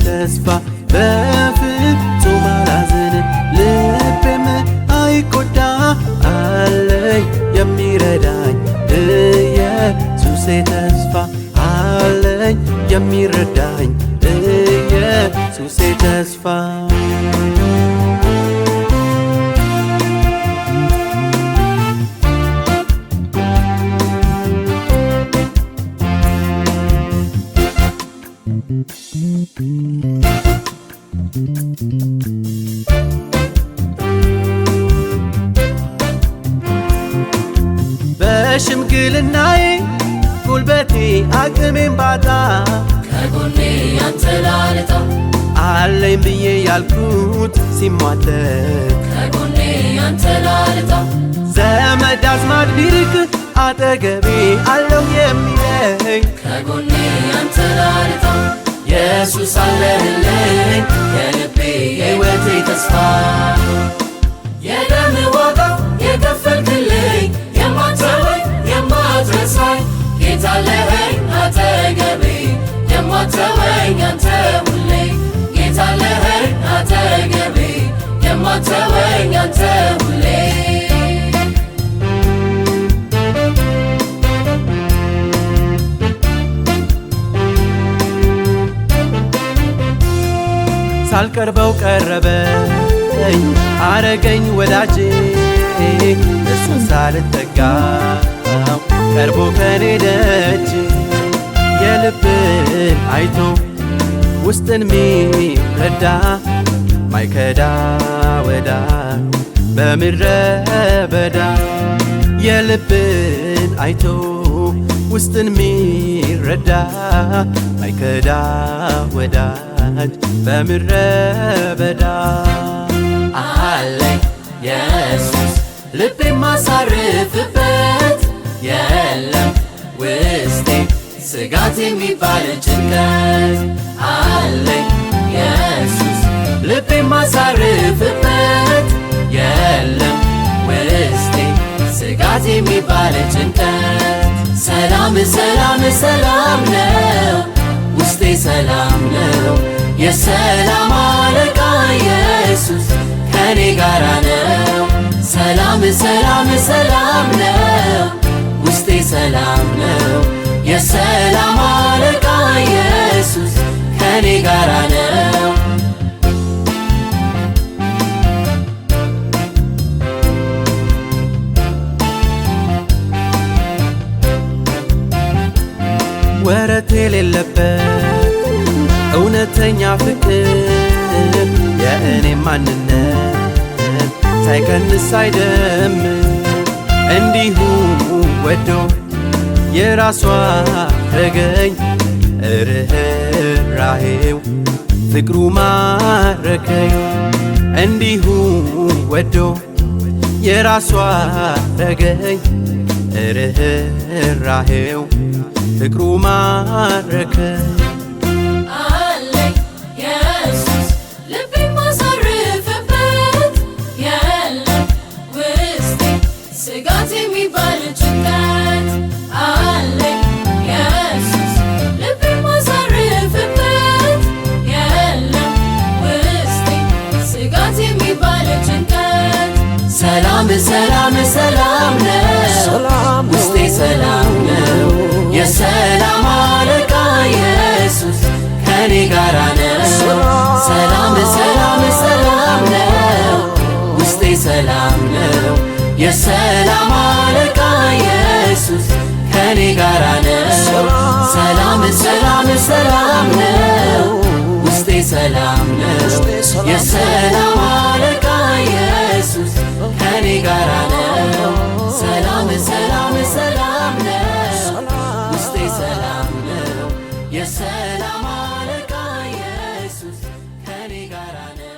ተስፋ በፍጹም አላዝን ልቤም አይጎዳ አለኝ የሚረዳኝ ኢየሱሴ ተስፋ አለኝ የሚረዳኝ ኢየሱሴ ተስፋ በሽምግልናዬ ጉልበቴ አቅሜን ባጣ ከጎኔ ያንተ ላልታ አለኝ ብዬ ያልኩት ሲሟጠጥ ከጎኔ ያንተ ላልታ ዘመድ አዝማድ ቢርቅ አጠገቤ አለው የሚለኝ ከጎኔ ያንተ ላልታ ኢየሱስ አለህልኝ የልቤ የሕይወቴ ተስፋ የደም ዋጋ የከፈልክልኝ የማትተወኝ የማትረሳኝ ጌታ አለኸኝ አጠገቤ የማትተወኝ አንተ ሁሌ ጌታ አለኸኝ አጠገቤ የማትተወኝ አንተ ሁሌ ሳልቀርበው ቀረበኝ አረገኝ ወዳጄ እሱን ሳልጠጋው ቀርቦ ከኔ ደጅ የልብን አይቶ ውስጥን ሚረዳ ማይከዳ ወዳጅ በምድረ በዳ የልብን አይቶ ውስጥን ሚረዳ ማይከዳ ወዳጅ በምድረ በዳ አለኝ ኢየሱስ ልቤ ማሳርፍበት የለም ውስጤ ስጋት የሚባል ጭንቀት አለኝ ኢየሱስ ልቤ ማሳርፍበት የለም ውስጤ ስጋት የሚባል ጭንቀት ሰላም ሰላም ሰላም ነው ውስጤ ሰላም ነው የሰላም አለቃ ኢየሱስ ከኔ ጋራ ነው ሰላም ሰላም ሰላም ነው ውስጤ ሰላም ነው የሰላም አለቃ ኢየሱስ ከኔ ጋራ ነው ወረት የሌለበት እውነተኛ ፍቅር የእኔ ማንነት ሳይቀንስ ሳይደምር እንዲሁ ወዶ የራሷ አረገኝ ርኅራኄው ፍቅሩ ማረከኝ እንዲሁ ወዶ የራሷ አረገኝ ርኅራኄው ፍቅሩ ማረከኝ አለኝ ኢየሱስ ልቤ ማሳርፍበት የለም ውስጤ ስጋት የሚባል ጭንቀት አለኝ ኢየሱስ ልቤ ማሳርፍበት የለም ውስጤ ስጋት የሚባል ጭንቀት ሰላም ሰላም ሰላም ነው ውስጤ ሰላም ነው የሰላም አለቃ ኢየሱስ ከኔ ጋራ ነው ሰላም ሰላም ሰላም ነው ውስጤ ሰላም ነው የሰላም አለቃ ኢየሱስ ከኔ ጋራ ነው ሰላም ሰላም ሰላም ነው ውስጤ ሰላም ነው የሰላም አለቃ ኢየሱስ ከኔ ጋራ ነው ሰላም ሰላም ሰላም ነው ውስጤ ሰላም ነው የሰላም አለቃ ኢየሱስ ከኔ ጋራ ነው